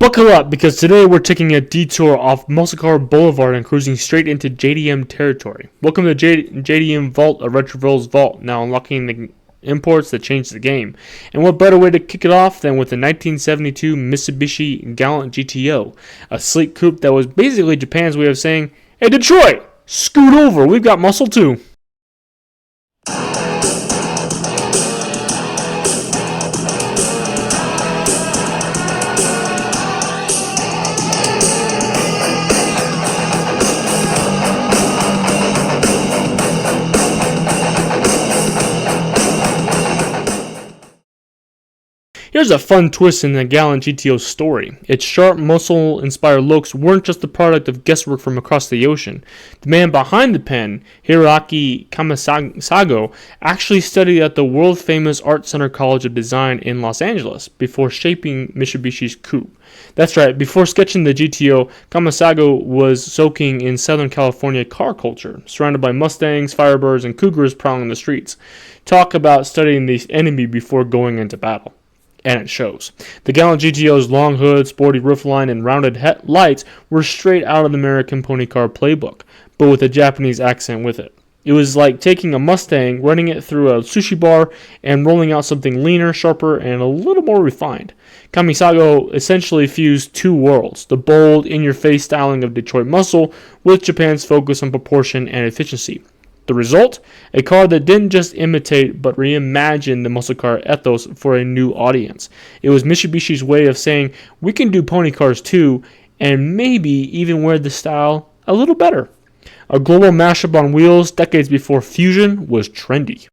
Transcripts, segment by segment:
Buckle up, because today we're taking a detour off Muscle Car Boulevard and cruising straight into JDM territory. Welcome to JDM Vault, a RetroWheelsVault, now unlocking the imports that change the game. And what better way to kick it off than with the 1972 Mitsubishi Galant GTO, a sleek coupe that was basically Japan's way of saying, "Hey Detroit, scoot over, we've got muscle too." Here's a fun twist in the Galant GTO story. Its sharp, muscle-inspired looks weren't just the product of guesswork from across the ocean. The man behind the pen, Hiroaki Kamisago, actually studied at the world-famous Art Center College of Design in Los Angeles before shaping Mitsubishi's coupe. That's right, before sketching the GTO, Kamisago was soaking in Southern California car culture, surrounded by Mustangs, Firebirds, and Cougars prowling the streets. Talk about studying the enemy before going into battle. And it shows. The Galant GTO's long hood, sporty roofline, and rounded lights were straight out of the American pony car playbook, but with a Japanese accent with it. It was like taking a Mustang, running it through a sushi bar, and rolling out something leaner, sharper, and a little more refined. Kamisago essentially fused two worlds, the bold, in-your-face styling of Detroit muscle with Japan's focus on proportion and efficiency. The result? A car that didn't just imitate but reimagine the muscle car ethos for a new audience. It was Mitsubishi's way of saying, we can do pony cars too, and maybe even wear the style a little better. A global mashup on wheels decades before fusion was trendy.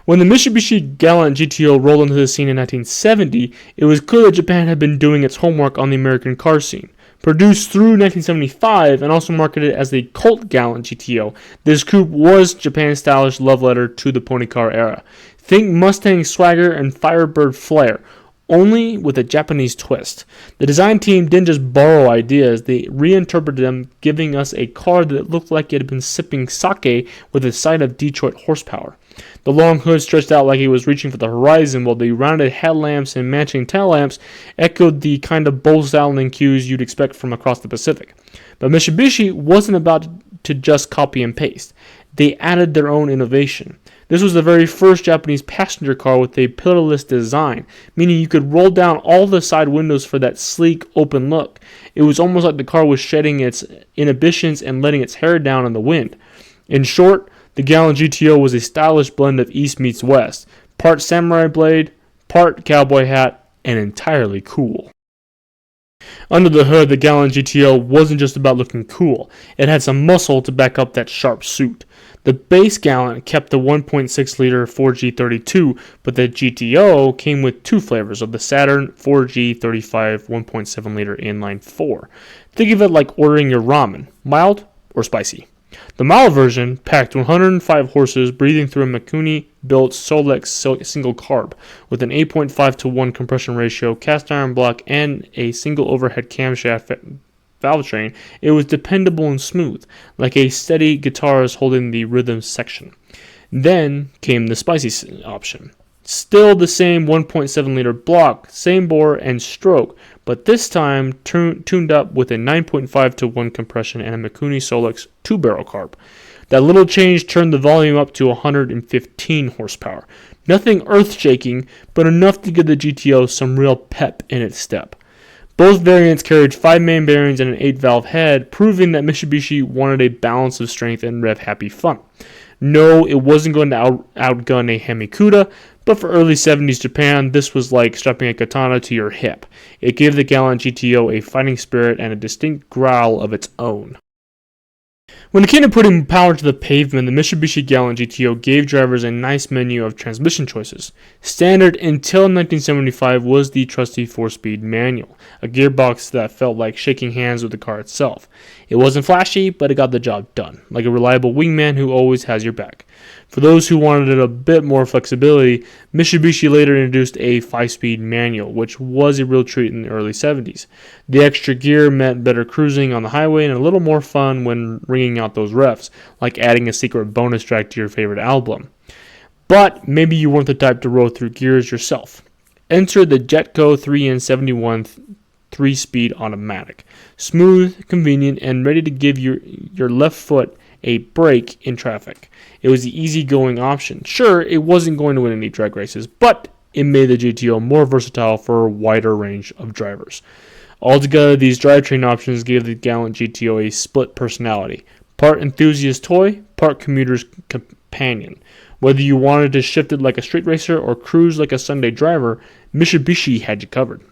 When the Mitsubishi Galant GTO rolled into the scene in 1970, it was clear that Japan had been doing its homework on the American car scene. Produced through 1975 and also marketed as the Colt Galant GTO, this coupe was Japan's stylish love letter to the pony car era. Think Mustang swagger and Firebird flair, only with a Japanese twist. The design team didn't just borrow ideas, they reinterpreted them, giving us a car that looked like it had been sipping sake with a side of Detroit horsepower. The long hood stretched out like it was reaching for the horizon, while the rounded headlamps and matching tail lamps echoed the kind of bold styling cues you'd expect from across the Pacific. But Mitsubishi wasn't about to just copy and paste. They added their own innovation. This was the very first Japanese passenger car with a pillarless design, meaning you could roll down all the side windows for that sleek, open look. It was almost like the car was shedding its inhibitions and letting its hair down in the wind. In short, the Galant GTO was a stylish blend of East meets West, part samurai blade, part cowboy hat, and entirely cool. Under the hood, the Galant GTO wasn't just about looking cool. It had some muscle to back up that sharp suit. The base Galant kept the 1.6-liter 4G32, but the GTO came with two flavors of the Saturn 4G35 1.7-liter inline 4. Think of it like ordering your ramen, mild or spicy. The mild version packed 105 horses, breathing through a Mikuni-built Solex single carb with an 8.5-to-1 compression ratio, cast iron block, and a single overhead camshaft valve train. It was dependable and smooth, like a steady guitarist holding the rhythm section. Then came the spicy option. Still the same 1.7-liter block, same bore and stroke, but this time tuned up with a 9.5-to-1 compression and a Mikuni Solex 2-barrel carb. That little change turned the volume up to 115 horsepower. Nothing earth-shaking, but enough to give the GTO some real pep in its step. Both variants carried 5 main bearings and an 8-valve head, proving that Mitsubishi wanted a balance of strength and rev-happy fun. No, it wasn't going to outgun a Hemi-Cuda, but for early 70s Japan, this was like strapping a katana to your hip. It gave the Galant GTO a fighting spirit and a distinct growl of its own. When it came to putting power to the pavement, the Mitsubishi Galant GTO gave drivers a nice menu of transmission choices. Standard until 1975 was the trusty 4-speed manual, a gearbox that felt like shaking hands with the car itself. It wasn't flashy, but it got the job done, like a reliable wingman who always has your back. For those who wanted a bit more flexibility, Mitsubishi later introduced a 5-speed manual, which was a real treat in the early 70s. The extra gear meant better cruising on the highway and a little more fun when ringing out those revs, like adding a secret bonus track to your favorite album. But maybe you weren't the type to roll through gears yourself. Enter the Jetco 3N71 3-speed automatic. Smooth, convenient, and ready to give your left foot a break in traffic. It was the easygoing option. Sure, it wasn't going to win any drag races, but it made the GTO more versatile for a wider range of drivers. Altogether, these drivetrain options gave the Galant GTO a split personality. Part enthusiast toy, part commuter's companion. Whether you wanted to shift it like a street racer or cruise like a Sunday driver, Mitsubishi had you covered.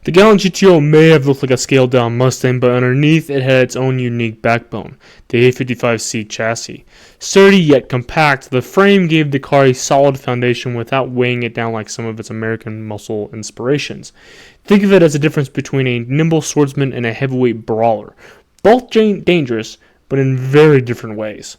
The Galant GTO may have looked like a scaled-down Mustang, but underneath it had its own unique backbone, the A55C chassis. Sturdy yet compact, the frame gave the car a solid foundation without weighing it down like some of its American muscle inspirations. Think of it as a difference between a nimble swordsman and a heavyweight brawler. Both dangerous, but in very different ways.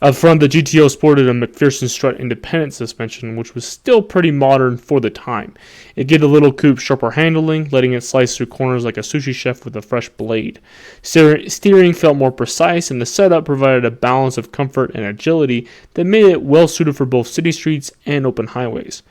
Up front, the GTO sported a McPherson strut independent suspension, which was still pretty modern for the time. It gave the little coupe sharper handling, letting it slice through corners like a sushi chef with a fresh blade. Steering felt more precise, and the setup provided a balance of comfort and agility that made it well suited for both city streets and open highways.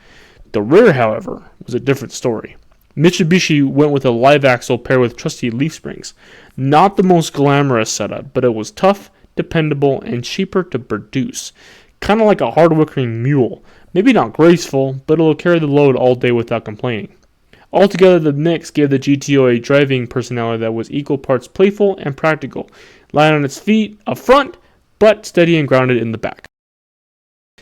The rear, however, was a different story. Mitsubishi went with a live axle paired with trusty leaf springs. Not the most glamorous setup, but it was tough, dependable, and cheaper to produce. Kind of like a hard-working mule. Maybe not graceful, but it'll carry the load all day without complaining. Altogether, the mix gave the GTO a driving personality that was equal parts playful and practical, light on its feet up front, but steady and grounded in the back.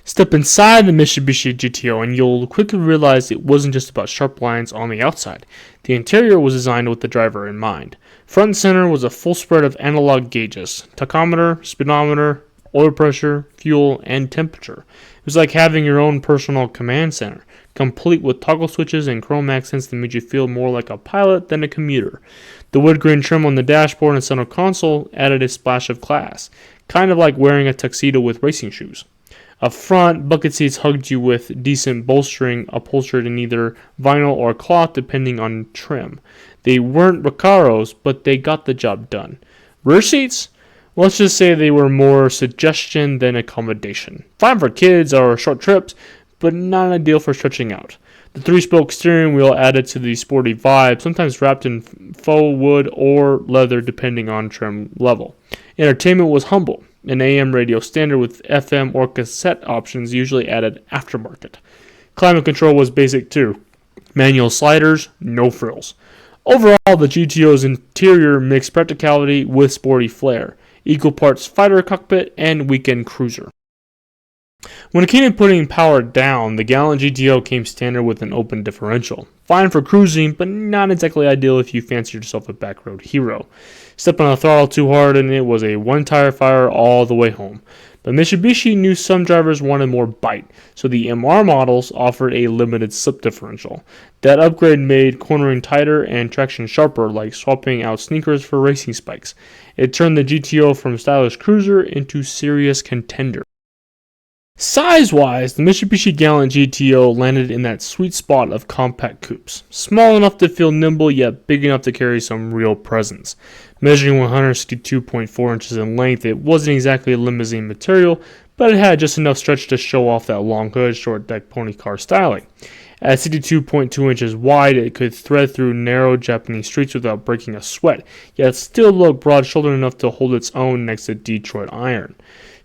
Step inside the Mitsubishi GTO and you'll quickly realize it wasn't just about sharp lines on the outside. The interior was designed with the driver in mind. Front and center was a full spread of analog gauges, tachometer, speedometer, oil pressure, fuel, and temperature. It was like having your own personal command center, complete with toggle switches and chrome accents that made you feel more like a pilot than a commuter. The wood grain trim on the dashboard and center console added a splash of class, kind of like wearing a tuxedo with racing shoes. Up front, bucket seats hugged you with decent bolstering upholstered in either vinyl or cloth depending on trim. They weren't Recaros, but they got the job done. Rear seats? Let's just say they were more suggestion than accommodation. Fine for kids or short trips, but not ideal for stretching out. The 3-spoke steering wheel added to the sporty vibe, sometimes wrapped in faux wood or leather depending on trim level. Entertainment was humble. An AM radio standard with FM or cassette options usually added aftermarket. Climate control was basic too. Manual sliders, no frills. Overall, the GTO's interior mixed practicality with sporty flair, equal parts fighter cockpit and weekend cruiser. When it came to putting power down, the Galant GTO came standard with an open differential. Fine for cruising, but not exactly ideal if you fancied yourself a backroad hero. Step on the throttle too hard and it was a one-tire fire all the way home. But Mitsubishi knew some drivers wanted more bite, so the MR models offered a limited slip differential. That upgrade made cornering tighter and traction sharper, like swapping out sneakers for racing spikes. It turned the GTO from stylish cruiser into serious contender. Size-wise, the Mitsubishi Galant GTO landed in that sweet spot of compact coupes. Small enough to feel nimble, yet big enough to carry some real presence. Measuring 162.4 inches in length, it wasn't exactly a limousine material, but it had just enough stretch to show off that long hood, short deck pony car styling. At 62.2 inches wide, it could thread through narrow Japanese streets without breaking a sweat, yet still looked broad-shouldered enough to hold its own next to Detroit Iron.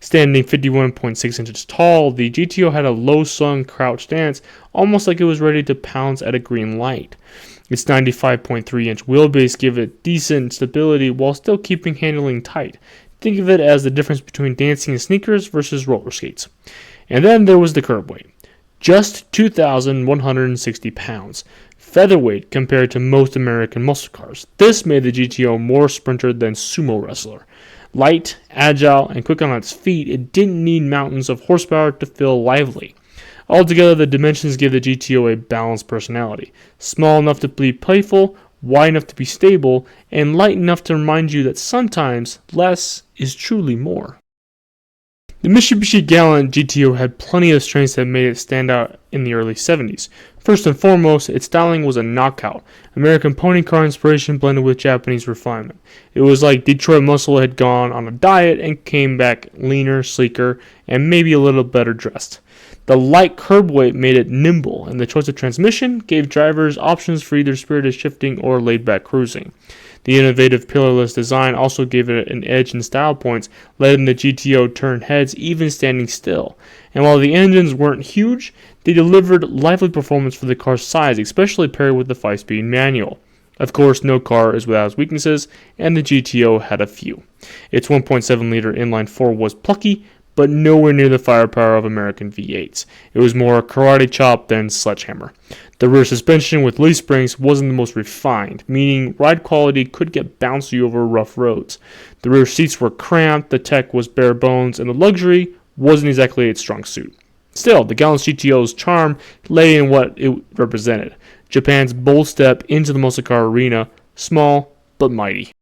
Standing 51.6 inches tall, the GTO had a low-slung crouch stance, almost like it was ready to pounce at a green light. Its 95.3-inch wheelbase gave it decent stability while still keeping handling tight. Think of it as the difference between dancing in sneakers versus roller skates. And then there was the curb weight. Just 2,160 pounds. Featherweight compared to most American muscle cars. This made the GTO more sprinter than sumo wrestler. Light, agile, and quick on its feet, it didn't need mountains of horsepower to feel lively. Altogether, the dimensions give the GTO a balanced personality. Small enough to be playful, wide enough to be stable, and light enough to remind you that sometimes less is truly more. The Mitsubishi Galant GTO had plenty of strengths that made it stand out in the early 70s. First and foremost, its styling was a knockout. American pony car inspiration blended with Japanese refinement. It was like Detroit muscle had gone on a diet and came back leaner, sleeker, and maybe a little better dressed. The light curb weight made it nimble, and the choice of transmission gave drivers options for either spirited shifting or laid-back cruising. The innovative pillarless design also gave it an edge in style points, letting the GTO turn heads even standing still. And while the engines weren't huge, they delivered lively performance for the car's size, especially paired with the 5-speed manual. Of course, no car is without its weaknesses, and the GTO had a few. Its 1.7-liter inline-4 was plucky, but nowhere near the firepower of American V8s. It was more karate chop than sledgehammer. The rear suspension with leaf springs wasn't the most refined, meaning ride quality could get bouncy over rough roads. The rear seats were cramped, the tech was bare bones, and the luxury wasn't exactly its strong suit. Still, the Galant GTO's charm lay in what it represented: Japan's bold step into the muscle car arena, small but mighty.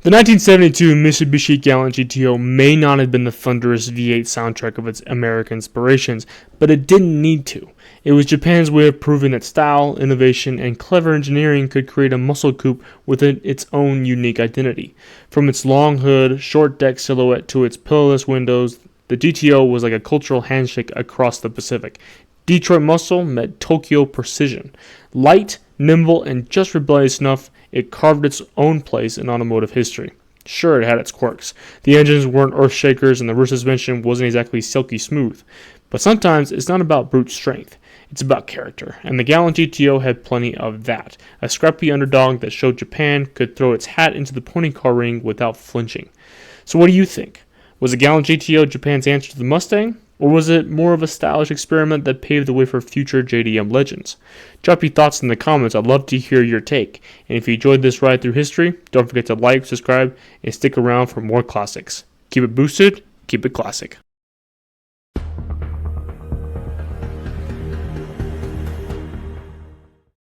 The 1972 Mitsubishi Galant GTO may not have been the thunderous V8 soundtrack of its American inspirations, but it didn't need to. It was Japan's way of proving that style, innovation, and clever engineering could create a muscle coupe with its own unique identity. From its long hood, short deck silhouette to its pillarless windows, the GTO was like a cultural handshake across the Pacific. Detroit muscle met Tokyo precision. Light, nimble, and just rebellious enough, it carved its own place in automotive history. Sure, it had its quirks. The engines weren't earth shakers and the rear suspension wasn't exactly silky smooth. But sometimes it's not about brute strength. It's about character, and the Galant GTO had plenty of that. A scrappy underdog that showed Japan could throw its hat into the pony car ring without flinching. So what do you think? Was the Galant GTO Japan's answer to the Mustang? Or was it more of a stylish experiment that paved the way for future JDM legends? Drop your thoughts in the comments. I'd love to hear your take. And if you enjoyed this ride through history, don't forget to like, subscribe, and stick around for more classics. Keep it boosted, keep it classic.